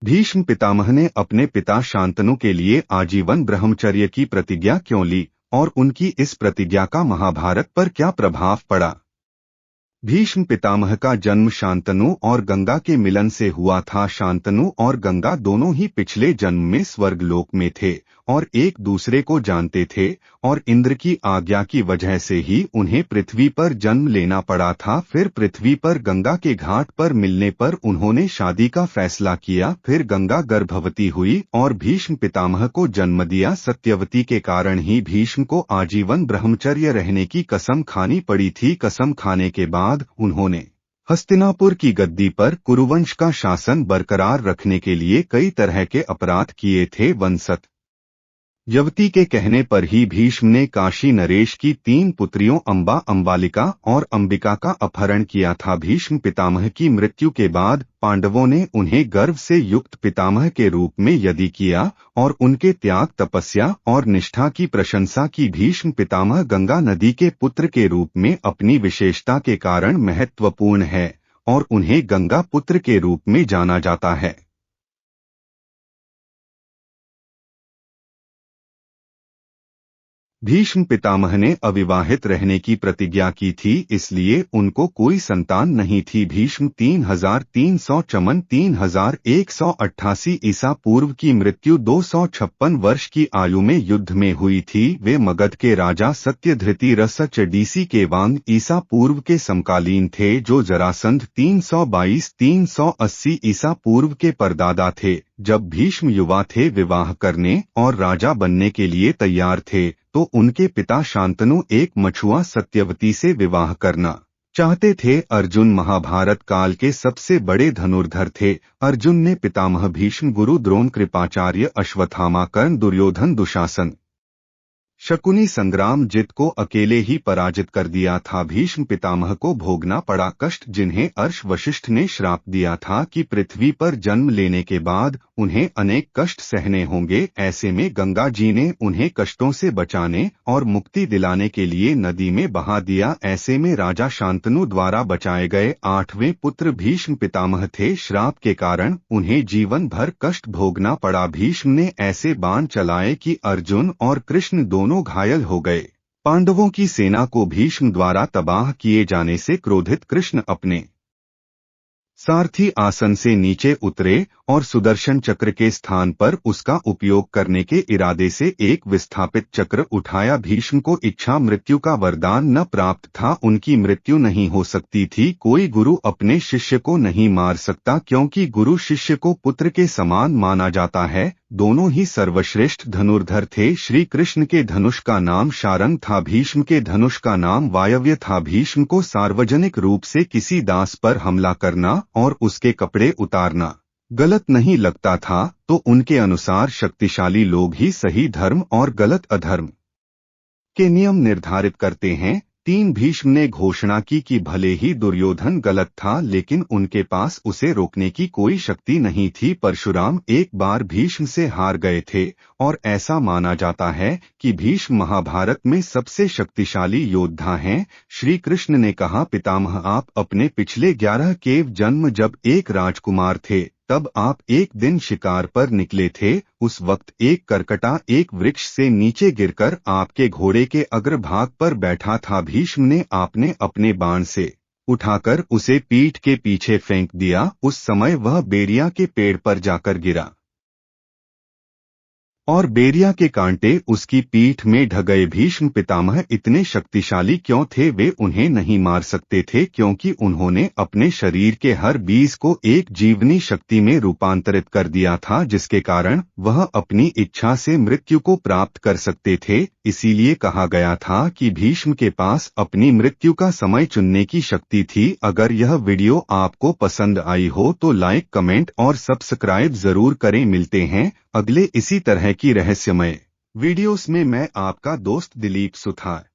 भीष्म पितामह ने अपने पिता शांतनु के लिए आजीवन ब्रह्मचर्य की प्रतिज्ञा क्यों ली और उनकी इस प्रतिज्ञा का महाभारत पर क्या प्रभाव पड़ा। भीष्म पितामह का जन्म शांतनु और गंगा के मिलन से हुआ था। शांतनु और गंगा दोनों ही पिछले जन्म में स्वर्गलोक में थे और एक दूसरे को जानते थे और इंद्र की आज्ञा की वजह से ही उन्हें पृथ्वी पर जन्म लेना पड़ा था। फिर पृथ्वी पर गंगा के घाट पर मिलने पर उन्होंने शादी का फैसला किया। फिर गंगा गर्भवती हुई और भीष्म पितामह को जन्म दिया। सत्यवती के कारण ही भीष्म को आजीवन ब्रह्मचर्य रहने की कसम खानी पड़ी थी। कसम खाने के बाद उन्होंने हस्तिनापुर की गद्दी पर कुरुवंश का शासन बरकरार रखने के लिए कई तरह के अपराध किए थे। वनसत यवती के कहने पर ही भीष्म ने काशी नरेश की 3 पुत्रियों अंबा, अंबालिका और अंबिका का अपहरण किया था। भीष्म पितामह की मृत्यु के बाद पांडवों ने उन्हें गर्व से युक्त पितामह के रूप में यदि किया और उनके त्याग, तपस्या और निष्ठा की प्रशंसा की। भीष्म पितामह गंगा नदी के पुत्र के रूप में अपनी विशेषता के कारण महत्वपूर्ण है और उन्हें गंगा पुत्र के रूप में जाना जाता है। भीष्म पितामह ने अविवाहित रहने की प्रतिज्ञा की थी, इसलिए उनको कोई संतान नहीं थी। भीष्म 3388 ईसा पूर्व की मृत्यु 256 वर्ष की आयु में युद्ध में हुई थी। वे मगध के राजा सत्यधृति रसचडीसी के वांग ईसा पूर्व के समकालीन थे, जो जरासंध 322-380 ईसा पूर्व के परदादा थे। जब भीष्म युवा थे, विवाह करने और राजा बनने के लिए तैयार थे, तो उनके पिता शांतनु एक मछुआ सत्यवती से विवाह करना चाहते थे। अर्जुन महाभारत काल के सबसे बड़े धनुर्धर थे। अर्जुन ने पितामह भीष्म, गुरु द्रोण, कृपाचार्य, अश्वत्थामा, कर्ण, दुर्योधन, दुशासन, शकुनी, संग्रामजित को अकेले ही पराजित कर दिया था। भीष्म पितामह को भोगना पड़ा कष्ट, जिन्हें अर्ष वशिष्ठ ने श्राप दिया था कि पृथ्वी पर जन्म लेने के बाद उन्हें अनेक कष्ट सहने होंगे। ऐसे में गंगा जी ने उन्हें कष्टों से बचाने और मुक्ति दिलाने के लिए नदी में बहा दिया। ऐसे में राजा शांतनु द्वारा बचाए गए 8वें पुत्र भीष्म पितामह थे। श्राप के कारण उन्हें जीवन भर कष्ट भोगना पड़ा। भीष्म ने ऐसे बाण चलाए कि अर्जुन और कृष्ण दोनों घायल हो गए। पांडवों की सेना को भीष्म द्वारा तबाह किए जाने से क्रोधित कृष्ण अपने सारथी आसन से नीचे उतरे और सुदर्शन चक्र के स्थान पर उसका उपयोग करने के इरादे से एक विस्थापित चक्र उठाया। भीष्म को इच्छा मृत्यु का वरदान न प्राप्त था, उनकी मृत्यु नहीं हो सकती थी। कोई गुरु अपने शिष्य को नहीं मार सकता, क्योंकि गुरु शिष्य को पुत्र के समान माना जाता है। दोनों ही सर्वश्रेष्ठ धनुर्धर थे। श्री कृष्ण के धनुष का नाम शारंग था, भीष्म के धनुष का नाम वायव्य था। भीष्म को सार्वजनिक रूप से किसी दास पर हमला करना और उसके कपड़े उतारना गलत नहीं लगता था, तो उनके अनुसार शक्तिशाली लोग ही सही धर्म और गलत अधर्म के नियम निर्धारित करते हैं। 3 भीष्म ने घोषणा की कि भले ही दुर्योधन गलत था, लेकिन उनके पास उसे रोकने की कोई शक्ति नहीं थी। परशुराम एक बार भीष्म से हार गए थे और ऐसा माना जाता है कि भीष्म महाभारत में सबसे शक्तिशाली योद्धा हैं। श्री कृष्ण ने कहा, पितामह, आप अपने पिछले 11 केव जन्म जब एक राजकुमार थे, तब आप एक दिन शिकार पर निकले थे। उस वक्त एक करकटा एक वृक्ष से नीचे गिरकर आपके घोड़े के अग्रभाग पर बैठा था। भीष्म ने आपने अपने बाण से उठाकर उसे पीठ के पीछे फेंक दिया। उस समय वह बेरिया के पेड़ पर जाकर गिरा और बेरिया के कांटे उसकी पीठ में ढह गए। भीष्म पितामह इतने शक्तिशाली क्यों थे? वे उन्हें नहीं मार सकते थे, क्योंकि उन्होंने अपने शरीर के हर बीज को एक जीवनी शक्ति में रूपांतरित कर दिया था, जिसके कारण वह अपनी इच्छा से मृत्यु को प्राप्त कर सकते थे। इसीलिए कहा गया था कि भीष्म के पास अपनी मृत्यु का समय चुनने की शक्ति थी। अगर यह वीडियो आपको पसंद आई हो तो लाइक, कमेंट और सब्सक्राइब जरूर करें। मिलते हैं अगले इसी तरह की रहस्यमय वीडियोस में। मैं आपका दोस्त दिलीप सुथार।